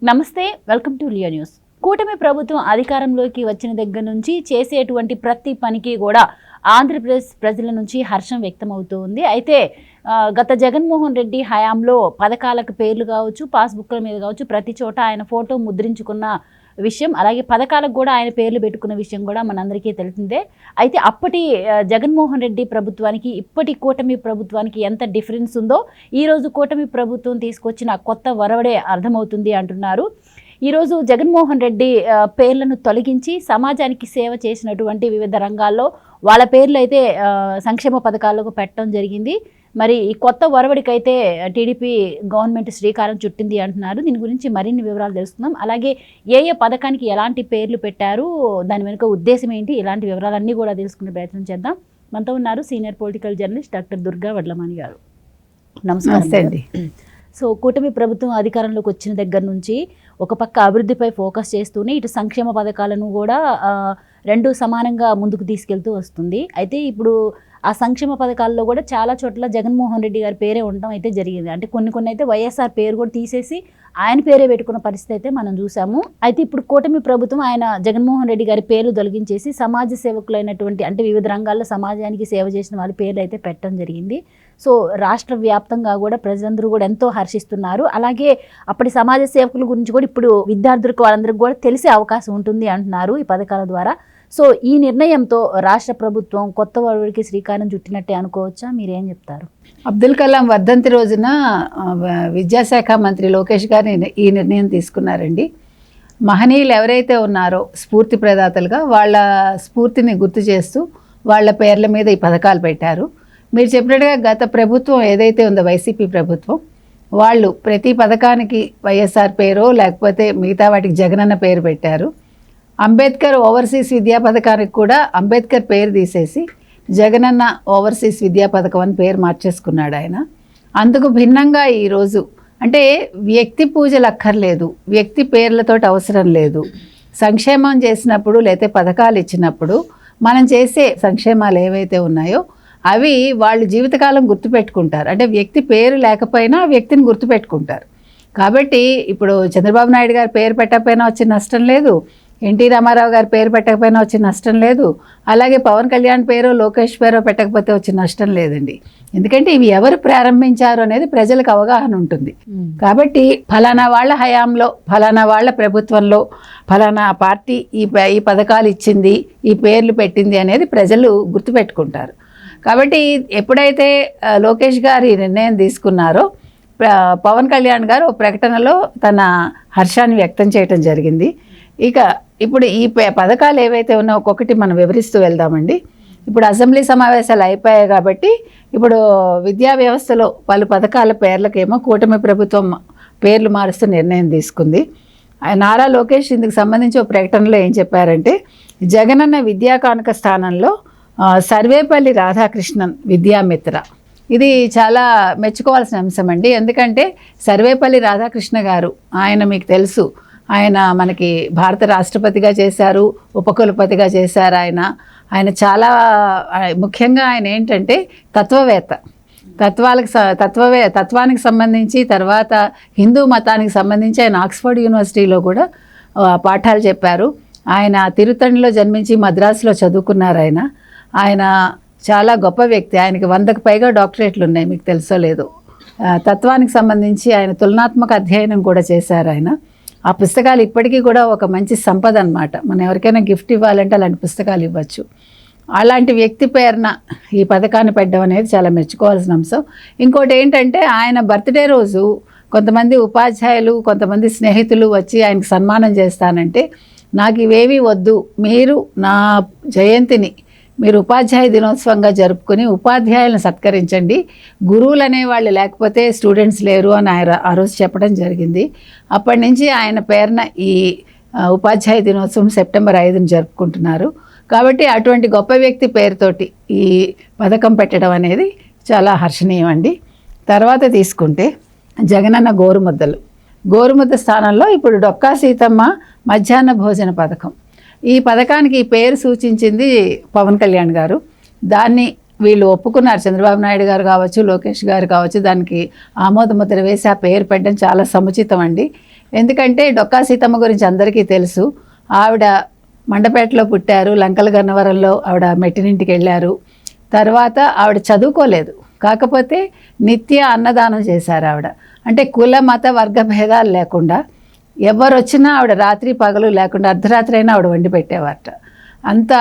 నమస్తే, welcome to Leo news. కూటమి ప్రభుత్వం అధికారంలోకి వచ్చిన దగ్గర నుంచి చేసేటువంటి ప్రతి పనికి కూడా ఆంధ్రప్రదేశ్ ప్రజల నుంచి హర్షం వ్యక్తమవుతూ ఉంది. అయితే గత జగన్మోహన్ రెడ్డి హయాంలో పథకాలకు పేర్లు కావచ్చు, పాస్బుక్ల మీద కావచ్చు, ప్రతి చోట ఆయన ఫోటో ముద్రించుకున్న విషయం, అలాగే పథకాలకు కూడా ఆయన పేర్లు పెట్టుకున్న విషయం కూడా మనందరికీ తెలిసిందే. అయితే అప్పటి జగన్మోహన్ రెడ్డి ప్రభుత్వానికి ఇప్పటి కూటమి ప్రభుత్వానికి ఎంత డిఫరెన్స్ ఉందో ఈరోజు కూటమి ప్రభుత్వం తీసుకొచ్చిన కొత్త వరవడే అర్థమవుతుంది అంటున్నారు. ఈరోజు జగన్మోహన్ రెడ్డి పేర్లను తొలగించి సమాజానికి సేవ చేసినటువంటి వివిధ రంగాల్లో వాళ్ళ పేర్లు అయితే సంక్షేమ పథకాలకు పెట్టడం జరిగింది. మరి ఈ కొత్త ఒరవడికైతే టీడీపీ గవర్నమెంట్ శ్రీకారం చుట్టింది అంటున్నారు. దీని గురించి మరిన్ని వివరాలు తెలుస్తున్నాం. అలాగే ఏ పథకానికి ఎలాంటి పేర్లు పెట్టారు, దాని వెనుక ఉద్దేశం ఏంటి, ఇలాంటి వివరాలన్నీ కూడా తెలుసుకునే ప్రయత్నం చేద్దాం. మనతో ఉన్నారు senior political journalist doctor Durga Vadlamani గారు. నమస్కారం అండి. సో కూటమి ప్రభుత్వం అధికారంలోకి వచ్చిన దగ్గర నుంచి ఒక పక్క అభివృద్ధిపై ఫోకస్ చేస్తూనే ఇటు సంక్షేమ పథకాలను కూడా రెండు సమానంగా ముందుకు తీసుకెళ్తూ వస్తుంది. అయితే ఇప్పుడు ఆ సంక్షేమ పథకాల్లో కూడా చాలా చోట్ల జగన్మోహన్ రెడ్డి గారి పేరే ఉండటం అయితే జరిగింది. అంటే కొన్ని అయితే వైఎస్ఆర్ పేరు కూడా తీసేసి ఆయన పేరే పెట్టుకున్న పరిస్థితి అయితే మనం చూసాము. అయితే ఇప్పుడు కూటమి ప్రభుత్వం ఆయన జగన్మోహన్ రెడ్డి గారి పేర్లు తొలగించేసి సమాజ సేవకులైనటువంటి, అంటే వివిధ రంగాల్లో సమాజానికి సేవ చేసిన వాళ్ళ పేర్లు అయితే పెట్టడం జరిగింది. సో రాష్ట్ర వ్యాప్తంగా కూడా ప్రజలందరూ కూడా ఎంతో హర్షిస్తున్నారు. అలాగే అప్పటి సమాజ సేవకుల గురించి కూడా ఇప్పుడు విద్యార్థులకు వాళ్ళందరికీ కూడా తెలిసే అవకాశం ఉంటుంది అంటున్నారు ఈ పథకాల ద్వారా. సో ఈ నిర్ణయంతో రాష్ట్ర ప్రభుత్వం కొత్త ఒరవడికి శ్రీకారం చుట్టినట్టే అనుకోవచ్చా? మీరేం చెప్తారు? అబ్దుల్ కలాం వర్ధంతి రోజున విద్యాశాఖ మంత్రి లోకేష్ గారు ఈ నిర్ణయం తీసుకున్నారండి. మహనీయులు ఎవరైతే ఉన్నారో స్ఫూర్తి ప్రదాతలుగా వాళ్ళ స్ఫూర్తిని గుర్తు చేస్తూ వాళ్ళ పేర్ల మీద ఈ పథకాలు పెట్టారు. మీరు చెప్పినట్టుగా గత ప్రభుత్వం ఏదైతే ఉందో వైసీపీ ప్రభుత్వం, వాళ్ళు ప్రతి పథకానికి వైఎస్ఆర్ పేరో లేకపోతే మిగతా వాటికి జగనన్న పేరు పెట్టారు. అంబేద్కర్ ఓవర్సీస్ విద్యా పథకానికి కూడా అంబేద్కర్ పేరు తీసేసి జగనన్న ఓవర్సీస్ విద్యా పథకం అని పేరు మార్చేసుకున్నాడు ఆయన. అందుకు భిన్నంగా ఈరోజు అంటే వ్యక్తి పూజలు అక్కర్లేదు, వ్యక్తి పేర్లతోటి అవసరం లేదు. సంక్షేమం చేసినప్పుడు లేకపోతే పథకాలు ఇచ్చినప్పుడు మనం చేసే సంక్షేమాలు ఏవైతే ఉన్నాయో అవి వాళ్ళు జీవితకాలం గుర్తుపెట్టుకుంటారు. అంటే వ్యక్తి పేరు లేకపోయినా వ్యక్తిని గుర్తుపెట్టుకుంటారు. కాబట్టి ఇప్పుడు చంద్రబాబు నాయుడు గారి పేరు పెట్టకపోయినా వచ్చే నష్టం లేదు, ఎన్టీ రామారావు గారి పేరు పెట్టకపోయినా వచ్చే నష్టం లేదు, అలాగే పవన్ కళ్యాణ్ పేరు లోకేష్ పేరు పెట్టకపోతే వచ్చే నష్టం లేదండి. ఎందుకంటే ఇవి ఎవరు ప్రారంభించారు అనేది ప్రజలకు అవగాహన ఉంటుంది. కాబట్టి ఫలానా వాళ్ళ హయాంలో, ఫలానా వాళ్ళ ప్రభుత్వంలో, ఫలానా పార్టీ ఈ పథకాలు ఇచ్చింది, ఈ పేర్లు పెట్టింది అనేది ప్రజలు గుర్తుపెట్టుకుంటారు. కాబట్టి ఎప్పుడైతే లోకేష్ గారు ఈ నిర్ణయం తీసుకున్నారో పవన్ కళ్యాణ్ గారు ప్రకటనలో తన హర్షాన్ని వ్యక్తం చేయటం జరిగింది. ఇక ఇప్పుడు ఈ పథకాలు ఏవైతే ఉన్నాయో ఒక్కొక్కటి మనం వివరిస్తూ వెళ్దామండి. ఇప్పుడు అసెంబ్లీ సమావేశాలు అయిపోయాయి కాబట్టి ఇప్పుడు విద్యా వ్యవస్థలో పలు పథకాల పేర్లకేమో కూటమి ప్రభుత్వం పేర్లు మారుస్తూ నిర్ణయం తీసుకుంది. నారా లోకేష్ ఇందుకు సంబంధించి ఒక ప్రకటనలో ఏం చెప్పారంటే, జగనన్న విద్యా కానుక స్థానంలో సర్వేపల్లి రాధాకృష్ణన్ విద్యామిత్ర, ఇది చాలా మెచ్చుకోవాల్సిన అంశం అండి. ఎందుకంటే సర్వేపల్లి రాధాకృష్ణ గారు, ఆయన మీకు తెలుసు, ఆయన మనకి భారత రాష్ట్రపతిగా చేశారు, ఉపకులపతిగా చేశారు. ఆయన చాలా ముఖ్యంగా ఆయన ఏంటంటే తత్వవేత్త. తత్వానికి సంబంధించి తర్వాత హిందూ మతానికి సంబంధించి ఆయన ఆక్స్ఫర్డ్ యూనివర్సిటీలో కూడా పాఠాలు చెప్పారు. ఆయన తిరుత్తణిలో జన్మించి మద్రాసులో చదువుకున్నారు. ఆయన చాలా గొప్ప వ్యక్తి. ఆయనకి 100కు పైగా డాక్టరేట్లు ఉన్నాయి, మీకు తెలుసో లేదో. తత్వానికి సంబంధించి ఆయన తులనాత్మక అధ్యయనం కూడా చేశారు. ఆ పుస్తకాలు ఇప్పటికీ కూడా ఒక మంచి సంపద అన్నమాట. మనం ఎవరికైనా గిఫ్ట్ ఇవ్వాలంటే అలాంటి పుస్తకాలు ఇవ్వచ్చు. అలాంటి వ్యక్తి పేరున ఈ పథకాన్ని పెట్టడం అనేది చాలా మెచ్చుకోవాల్సిన అంశం. ఇంకోటి ఏంటంటే ఆయన బర్త్డే రోజు కొంతమంది ఉపాధ్యాయులు, కొంతమంది స్నేహితులు వచ్చి ఆయనకు సన్మానం చేస్తానంటే, నాకు ఇవేవి వద్దు, మీరు నా జయంతిని మీరు ఉపాధ్యాయ దినోత్సవంగా జరుపుకుని ఉపాధ్యాయులను సత్కరించండి, గురువులు అనేవాళ్ళు లేకపోతే స్టూడెంట్స్ లేరు అని ఆయన ఆ రోజు చెప్పడం జరిగింది. అప్పటి నుంచి ఆయన పేరున ఈ ఉపాధ్యాయ దినోత్సవం సెప్టెంబర్ 5న జరుపుకుంటున్నారు. కాబట్టి అటువంటి గొప్ప వ్యక్తి పేరుతోటి ఈ పథకం పెట్టడం అనేది చాలా హర్షణీయం అండి. తర్వాత తీసుకుంటే జగనన్న గోరుముద్ద స్థానంలో ఇప్పుడు డొక్కా సీతమ్మ మధ్యాహ్న భోజన పథకం. ఈ పథకానికి ఈ పేరు సూచించింది పవన్ కళ్యాణ్ గారు. దాన్ని వీళ్ళు ఒప్పుకున్నారు. చంద్రబాబు నాయుడు గారు కావచ్చు, లోకేష్ గారు కావచ్చు, దానికి ఆమోద ముద్ర వేసి ఆ పేరు పెట్టడం చాలా సముచితం అండి. ఎందుకంటే డొక్కా సీతమ్మ గురించి అందరికీ తెలుసు. ఆవిడ మండపేటలో పుట్టారు, లంకల గన్నవరంలో ఆవిడ మెట్టినింటికి వెళ్ళారు. తర్వాత ఆవిడ చదువుకోలేదు, కాకపోతే నిత్య అన్నదానం చేశారు ఆవిడ. అంటే కుల మత వర్గ భేదాలు లేకుండా ఎవరు వచ్చినా ఆవిడ రాత్రి పగలు లేకుండా అర్ధరాత్రి అయినా ఆవిడ వండి పెట్టేవారట. అంత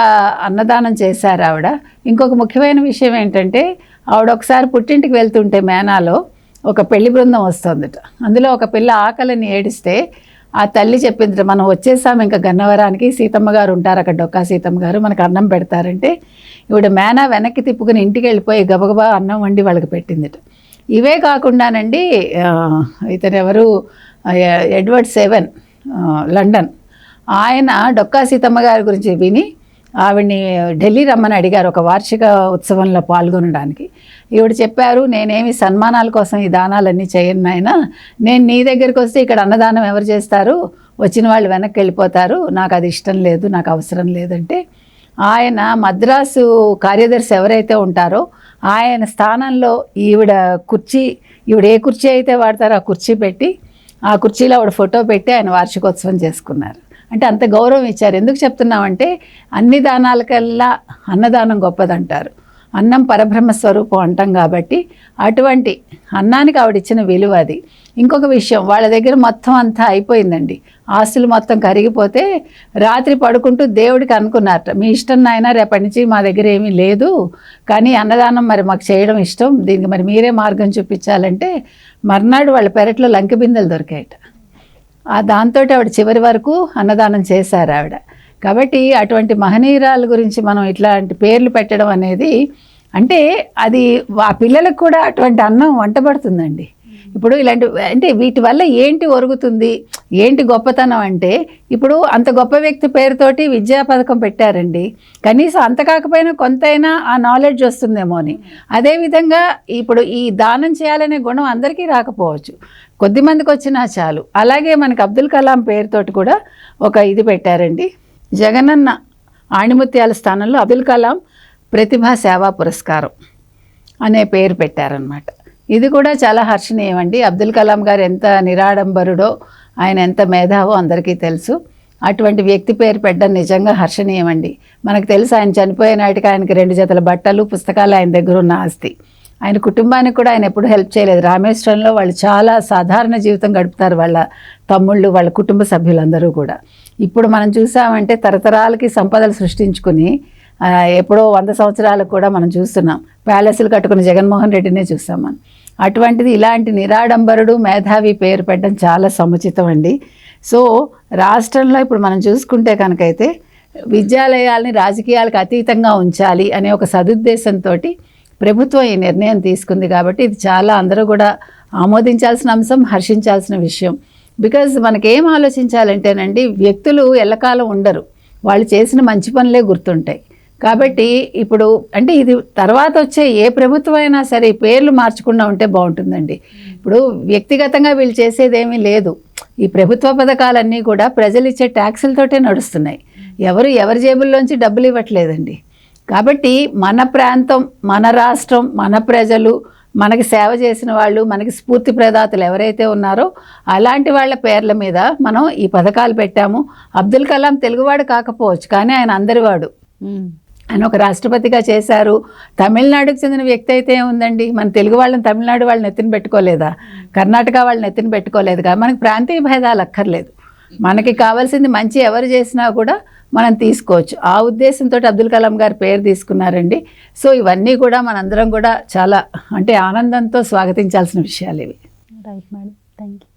అన్నదానం చేశారు ఆవిడ. ఇంకొక ముఖ్యమైన విషయం ఏంటంటే ఆవిడ ఒకసారి పుట్టింటికి వెళ్తుంటే మేనాలో ఒక పెళ్లి బృందం వస్తుందట. అందులో ఒక పిల్ల ఆకలిని ఏడిస్తే ఆ తల్లి చెప్పింది, మనం వచ్చేసాం ఇంకా గన్నవరానికి, సీతమ్మ గారు ఉంటారు అక్కడ, డొక్కా సీతమ్మ గారు మనకు అన్నం పెడతారంటే ఈవిడ మేనా వెనక్కి తిప్పుకుని ఇంటికి వెళ్ళిపోయి గబగబా అన్నం వండి వాళ్ళకి పెట్టిందిట. ఇవే కాకుండానండి ఇతను ఎవరు ఎడ్వర్డ్ సెవెన్ లండన్, ఆయన డొక్కా సీతమ్మ గారి గురించి విని ఆవిడ్ని ఢిల్లీ రమ్మని అడిగారు ఒక వార్షిక ఉత్సవంలో పాల్గొనడానికి. ఈవిడ చెప్పారు, నేనేమి సన్మానాల కోసం ఈ దానాలన్నీ చేయను నాయన, నేను నీ దగ్గరికి వస్తే ఇక్కడ అన్నదానం ఎవరు చేస్తారు, వచ్చిన వాళ్ళు వెనక్కి వెళ్ళిపోతారు, నాకు అది ఇష్టం లేదు, నాకు అవసరం లేదంటే ఆయన మద్రాసు కార్యదర్శి ఎవరైతే ఉంటారో ఆయన స్థానంలో ఈవిడ ఏ కుర్చీ అయితే వాడతారో ఆ కుర్చీ పెట్టి ఆ కుర్చీలో ఆవిడ ఫోటో పెట్టి ఆయన వార్షికోత్సవం చేసుకున్నారు. అంటే అంత గౌరవం ఇచ్చారు. ఎందుకు చెప్తున్నామంటే అన్ని దానాలకల్లా అన్నదానం గొప్పదంటారు, అన్నం పరబ్రహ్మ స్వరూపం అంటాం కాబట్టి అటువంటి అన్నానికి ఆవిడ ఇచ్చిన విలువ అది. ఇంకొక విషయం, వాళ్ళ దగ్గర మొత్తం అంతా అయిపోయిందండి, ఆస్తులు మొత్తం కరిగిపోతే రాత్రి పడుకుంటూ దేవుడికి అనుకున్నారట, మీ ఇష్టం నాయన, రేపటి నుంచి మా దగ్గర ఏమీ లేదు, కానీ అన్నదానం మరి మాకు చేయడం ఇష్టం, దీనికి మరి మీరే మార్గం చూపించాలంటే మర్నాడు వాళ్ళ పెరట్లో లంకె బిందెలు దొరికాయట. దాంతో ఆవిడ చివరి వరకు అన్నదానం చేశారు ఆవిడ. కాబట్టి అటువంటి మహనీయురాల గురించి మనం ఇట్లాంటి పేర్లు పెట్టడం అనేది అంటే అది ఆ పిల్లలకు కూడా అటువంటి అన్నం వంటబడుతుందండి. ఇప్పుడు ఇలాంటి అంటే వీటి వల్ల ఏంటి ఒరుగుతుంది, ఏంటి గొప్పతనం అంటే ఇప్పుడు అంత గొప్ప వ్యక్తి పేరుతోటి విద్యా పథకం పెట్టారండి, కనీసం అంత కాకపోయినా కొంతైనా ఆ నాలెడ్జ్ వస్తుందేమో అని. అదేవిధంగా ఇప్పుడు ఈ దానం చేయాలనే గుణం అందరికీ రాకపోవచ్చు, కొద్దిమందికి వచ్చినా చాలు. అలాగే మనకి అబ్దుల్ కలాం పేరుతోటి కూడా ఒక ఇది పెట్టారండి, జగనన్న ఆణిముత్యాల స్థానంలో అబ్దుల్ కలాం ప్రతిభా సేవా పురస్కారం అనే పేరు పెట్టారనమాట. ఇది కూడా చాలా హర్షణీయం అండి. అబ్దుల్ కలాం గారు ఎంత నిరాడంబరుడో, ఆయన ఎంత మేధావో అందరికీ తెలుసు. అటువంటి వ్యక్తి పేరు పెట్టడం నిజంగా హర్షణీయం అండి. మనకు తెలుసు ఆయన చనిపోయే నాటికి ఆయనకి 2 జతల బట్టలు, పుస్తకాలు ఆయన దగ్గర ఉన్న ఆస్తి. ఆయన కుటుంబానికి కూడా ఆయన ఎప్పుడు హెల్ప్ చేయలేదు. రామేశ్వరంలో వాళ్ళు చాలా సాధారణ జీవితం గడుపుతారు, వాళ్ళ తమ్ముళ్ళు, వాళ్ళ కుటుంబ సభ్యులందరూ కూడా. ఇప్పుడు మనం చూసామంటే తరతరాలకి సంపదలు సృష్టించుకుని ఎప్పుడో 100 సంవత్సరాలకు కూడా మనం చూస్తున్నాం, ప్యాలెస్లు కట్టుకుని జగన్మోహన్ రెడ్డినే చూస్తాం మనం. అటువంటిది ఇలాంటి నిరాడంబరుడు మేధావి పేరు పెట్టడం చాలా సముచితం అండి. సో రాష్ట్రంలో ఇప్పుడు మనం చూసుకుంటే కనుకైతే విద్యాలయాల్ని రాజకీయాలకు అతీతంగా ఉంచాలి అనే ఒక సదుద్దేశంతో ప్రభుత్వం ఈ నిర్ణయం తీసుకుంది. కాబట్టి ఇది చాలా అందరూ కూడా ఆమోదించాల్సిన అంశం, హర్షించాల్సిన విషయం. బికాజ్ మనకేం ఆలోచించాలంటేనండి, వ్యక్తులు ఎల్లకాలం ఉండరు, వాళ్ళు చేసిన మంచి పనులే గుర్తుంటాయి. కాబట్టి ఇప్పుడు అంటే ఇది తర్వాత వచ్చే ఏ ప్రభుత్వం అయినా సరే ఈ పేర్లు మార్చకుండా ఉంటే బాగుంటుందండి. ఇప్పుడు వ్యక్తిగతంగా వీళ్ళు చేసేదేమీ లేదు, ఈ ప్రభుత్వ పథకాలన్నీ కూడా ప్రజలు ఇచ్చే ట్యాక్సులతోటే నడుస్తున్నాయి, ఎవరి జేబుల్లోంచి డబ్బులు ఇవ్వట్లేదండి. కాబట్టి మన ప్రాంతం, మన రాష్ట్రం, మన ప్రజలు, మనకి సేవ చేసిన వాళ్ళు, మనకి స్ఫూర్తి ప్రదాతలు ఎవరైతే ఉన్నారో అలాంటి వాళ్ళ పేర్ల మీద మనం ఈ పథకాలు పెట్టాము. అబ్దుల్ కలాం తెలుగువాడు కాకపోవచ్చు, కానీ ఆయన అందరివాడు. ఆయన ఒక రాష్ట్రపతిగా చేశారు. తమిళనాడుకు చెందిన వ్యక్తి అయితే ఏముందండి, మన తెలుగు వాళ్ళని తమిళనాడు వాళ్ళని ఎత్తిన పెట్టుకోలేదా, కర్ణాటక వాళ్ళని ఎత్తిన పెట్టుకోలేదు కదా. మనకి ప్రాంతీయ భేదాలు అక్కర్లేదు, మనకి కావాల్సింది మంచి ఎవరు చేసినా కూడా మనం తీసుకోవచ్చు. ఆ ఉద్దేశంతో అబ్దుల్ కలాం గారు పేరు తీసుకున్నారండి. సో ఇవన్నీ కూడా మనందరం కూడా చాలా అంటే ఆనందంతో స్వాగతించాల్సిన విషయాలు ఇవి. Right madam, thank you.